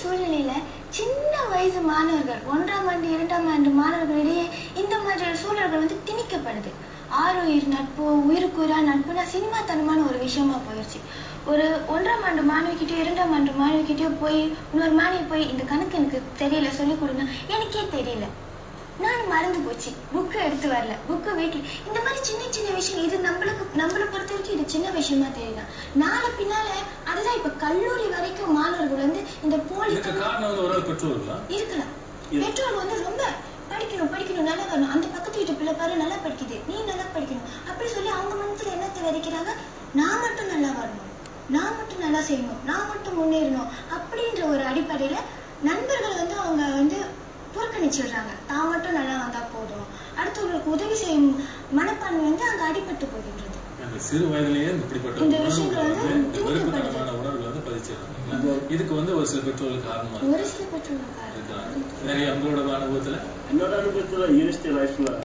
சூழ்நிலையில சின்ன வயசு மாணவர்கள் 1ஆம் ஆண்டு 2ஆம் ஆண்டு மாணவர்களிடையே இந்த மாதிரி சூழல்கள் திணிக்கப்படுது. ஆருயிர் நட்பு, உயிருக்குயிரா நட்புனா சினிமா தனமான ஒரு விஷயமா போயிடுச்சு. ஒரு 1ஆம் ஆண்டு மாணவிக்கிட்டயோ 2ஆம் ஆண்டு மாணவிக்கிட்டயோ போய் இன்னொரு மாணவி போய் இந்த கணக்கு எனக்கு தெரியல சொல்லிக் கொடுங்க, எனக்கே தெரியல, நான் மறந்து போச்சு, புக்கு எடுத்து வரல, புக்கு வீட்டில், இந்த மாதிரி சின்ன சின்ன விஷயம். இது நம்மளை பொறுத்த வரைக்கும் இது சின்ன விஷயமா தெரியல. நாளை பின்னால அதுதான் இப்ப கல்லூரி வரைக்கும் மாணவர்கள் இந்த போலி இருக்கலாம். பெற்றோர் ரொம்ப படிக்கணும் நல்லா வரணும், அந்த பக்கத்து வீட்டு பிள்ளை பாரு நல்லா படிக்குது, நீ நல்லா படிக்கணும் அப்படி சொல்லி அவங்க மனசுல என்னத்தை விதைக்கிறாங்க, நான் மட்டும் நல்லா வரணும், நான் மட்டும் நல்லா செய்யணும், நான் மட்டும் முன்னேறணும் அப்படின்ற ஒரு அடிப்படையில நண்பர்கள் அவங்க புறக்கணிச்சிடுறாங்க. தான் மட்டும் நல்லா வந்தா போதும், அடுத்தவங்களுக்கு உதவி செய்யும் மனப்பான்மை அங்க அடிபட்டு போகின்றது. சிறு வயதிலேயே இந்த விஷயங்கள் இதுக்கு ஒரு சில பெற்றோர்கள் காரணமா ஒரு சில பெற்றோர்கள் நிறைய உங்களோட அனுபவத்துல யூனிவர்சிட்டி லைஃப்ல